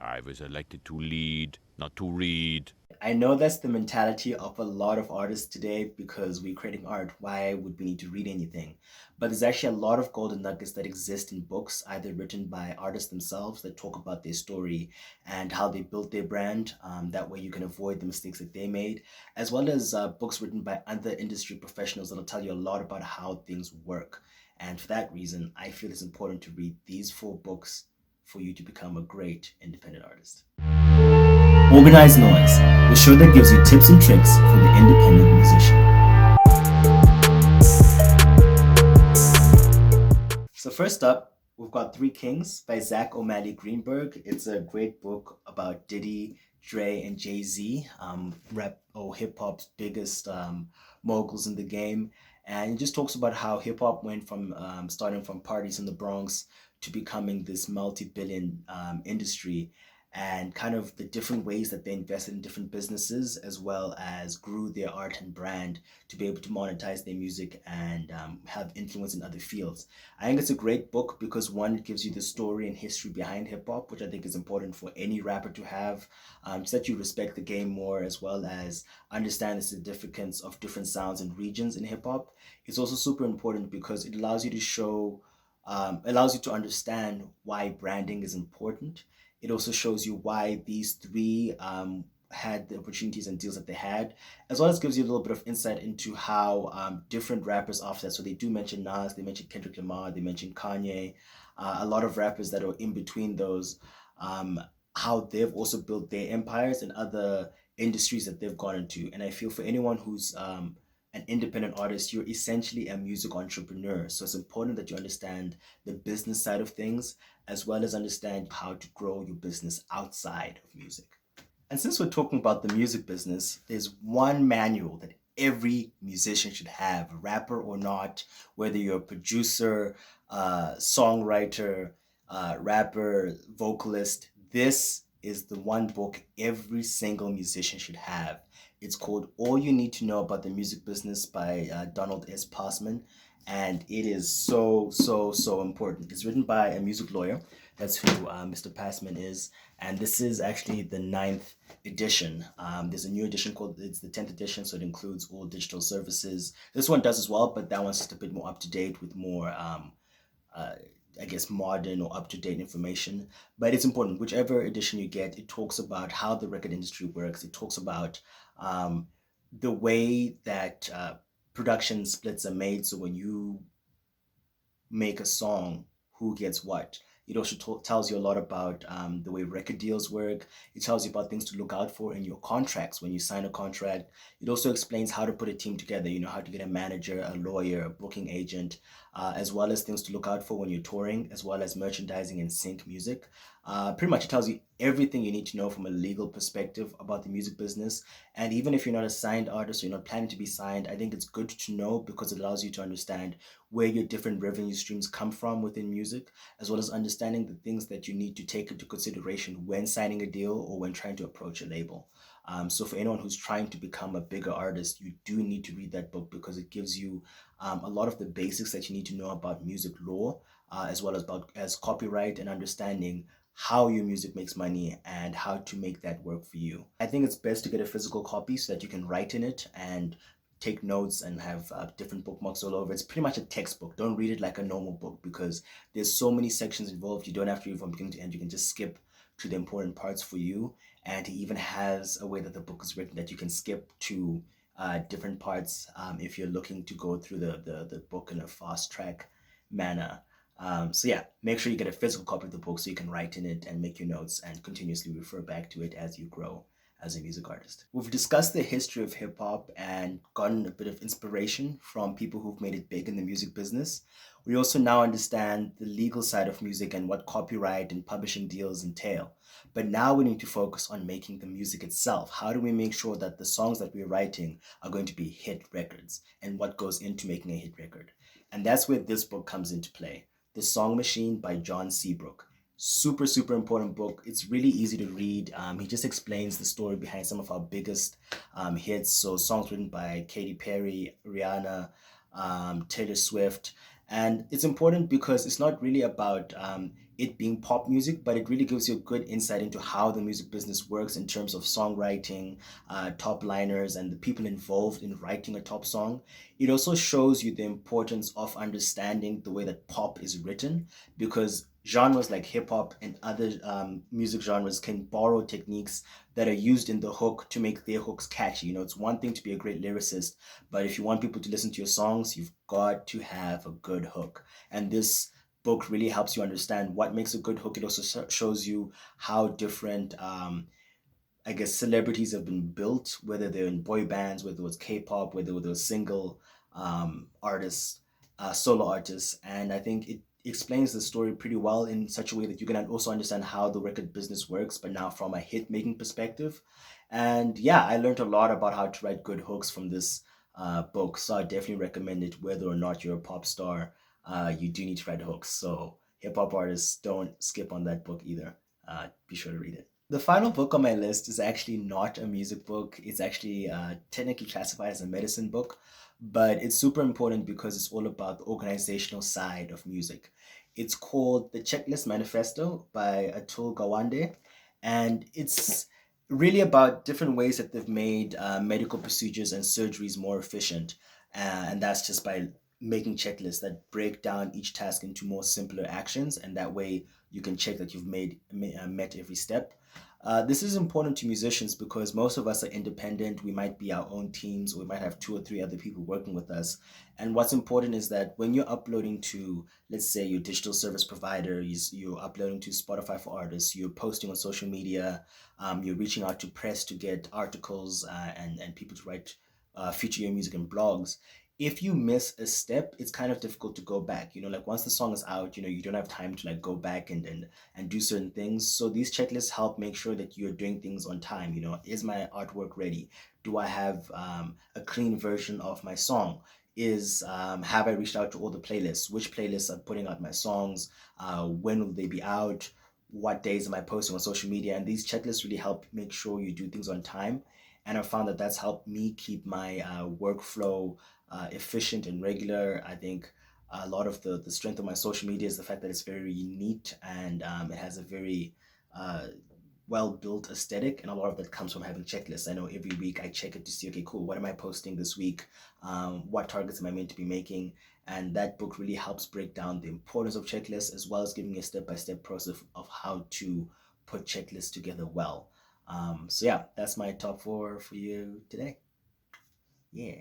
I was elected to lead, not to read. I know that's the mentality of a lot of artists today because we're creating art. Why would we need to read anything? But there's actually a lot of golden nuggets that exist in books, either written by artists themselves that talk about their story and how they built their brand. That way you can avoid the mistakes that they made, as well as books written by other industry professionals that'll tell you a lot about how things work. And for that reason, I feel it's important to read these four books for you to become a great independent artist. Organized Noise, the show that gives you tips and tricks for the independent musician. So first up, we've got Three Kings by Zack Greenburg. It's a great book about Diddy, Dre, and Jay-Z, rap or hip hop's biggest moguls in the game. And it just talks about how hip hop went from starting from parties in the Bronx to becoming this multi-billion industry, and kind of the different ways that they invested in different businesses as well as grew their art and brand to be able to monetize their music and have influence in other fields. I think it's a great book because one, it gives you the story and history behind hip hop, which I think is important for any rapper to have, so that you respect the game more as well as understand the significance of different sounds and regions in hip hop. It's also super important because it allows you to show, allows you to understand why branding is important. It also shows you why these three had the opportunities and deals that they had, as well as gives you a little bit of insight into how different rappers offset. So they do mention Nas, they mention Kendrick Lamar, they mention Kanye, a lot of rappers that are in between those, um, how they've also built their empires and other industries that they've gone into. And I feel for anyone who's an independent artist, you're essentially a music entrepreneur. So it's important that you understand the business side of things as well as understand how to grow your business outside of music. And since we're talking about the music business, there's one manual that every musician should have, rapper or not, whether you're a producer, songwriter, rapper, vocalist. This is the one book every single musician should have. It's called All You Need to Know About the Music Business by Donald S. Passman. And it is so important. It's written by a music lawyer. That's who Mr. Passman is. And this is actually the ninth edition. There's a new edition called, it's the 10th edition, so it includes all digital services. This one does as well, but that one's just a bit more up to date with more, uh, I guess, modern or up to date information. But it's important, whichever edition you get, it talks about how the record industry works. It talks about um, the way that production splits are made. So when you make a song, who gets what. It also tells you a lot about the way record deals work. It tells you about things to look out for in your contracts when you sign a contract. It also explains how to put a team together, you know, how to get a manager, a lawyer, a booking agent, as well as things to look out for when you're touring, as well as merchandising and sync music. Pretty much it tells you everything you need to know from a legal perspective about the music business. And even if you're not a signed artist or you're not planning to be signed, I think it's good to know because it allows you to understand where your different revenue streams come from within music, as well as understanding the things that you need to take into consideration when signing a deal or when trying to approach a label. So for anyone who's trying to become a bigger artist, you do need to read that book because it gives you a lot of the basics that you need to know about music law, as well as about as copyright and understanding how your music makes money and how to make that work for you. I think it's best to get a physical copy so that you can write in it and take notes and have different bookmarks all over. It's pretty much a textbook. Don't read it like a normal book because there's so many sections involved. You don't have to read from beginning to end. You can just skip to the important parts for you. And he even has a way that the book is written that you can skip to different parts if you're looking to go through the book in a fast track manner. So yeah, make sure you get a physical copy of the book so you can write in it and make your notes and continuously refer back to it as you grow as a music artist. We've discussed the history of hip hop and gotten a bit of inspiration from people who've made it big in the music business. We also now understand the legal side of music and what copyright and publishing deals entail. But now we need to focus on making the music itself. How do we make sure that the songs that we're writing are going to be hit records and what goes into making a hit record? And that's where this book comes into play. The Song Machine by John Seabrook. Super important book. It's really easy to read. He just explains the story behind some of our biggest hits. So songs written by Katy Perry, Rihanna, Taylor Swift. And it's important because it's not really about it being pop music, but it really gives you a good insight into how the music business works in terms of songwriting, top liners, and the people involved in writing a top song. It also shows you the importance of understanding the way that pop is written, because genres like hip hop and other music genres can borrow techniques that are used in the hook to make their hooks catchy. It's one thing to be a great lyricist, but if you want people to listen to your songs, you've got to have a good hook. And this book really helps you understand what makes a good hook. It also shows you how different, I guess, celebrities have been built, whether they're in boy bands, whether it was K-pop, whether it was single artists, solo artists. And I think it explains the story pretty well in such a way that you can also understand how the record business works, but now from a hit making perspective. And yeah, I learned a lot about how to write good hooks from this book. So I definitely recommend it, whether or not you're a pop star. You do need to write hooks. So hip hop artists, don't skip on that book either. Be sure to read it. The final book on my list is actually not a music book. It's actually technically classified as a medicine book, but it's super important because it's all about the organizational side of music. It's called The Checklist Manifesto by Atul Gawande, and it's really about different ways that they've made medical procedures and surgeries more efficient. And that's just by making checklists that break down each task into more simpler actions, and that way you can check that you've met every step. This is important to musicians because most of us are independent. We might be our own teams, or we might have two or three other people working with us. And what's important is that when you're uploading to, let's say, your digital service provider, you're uploading to Spotify for Artists, you're posting on social media, you're reaching out to press to get articles and people to write, feature your music in blogs. If you miss a step, it's kind of difficult to go back. Like once the song is out, you don't have time to like go back and do certain things. So these checklists help make sure that you're doing things on time. Is my artwork ready? Do I have a clean version of my song? Is Have I reached out to all the playlists? Which playlists are putting out my songs? When will they be out? What days am I posting on social media? And these checklists really help make sure you do things on time. And I found that that's helped me keep my workflow efficient and regular. I think a lot of the strength of my social media is the fact that it's very neat, and it has a very well built aesthetic, and a lot of that comes from having checklists. I know every week I check it to see, okay, cool, what am I posting this week? What targets am I meant to be making? And that book really helps break down the importance of checklists, as well as giving a step-by-step process of how to put checklists together well. So yeah, that's my top four for you today. Yeah.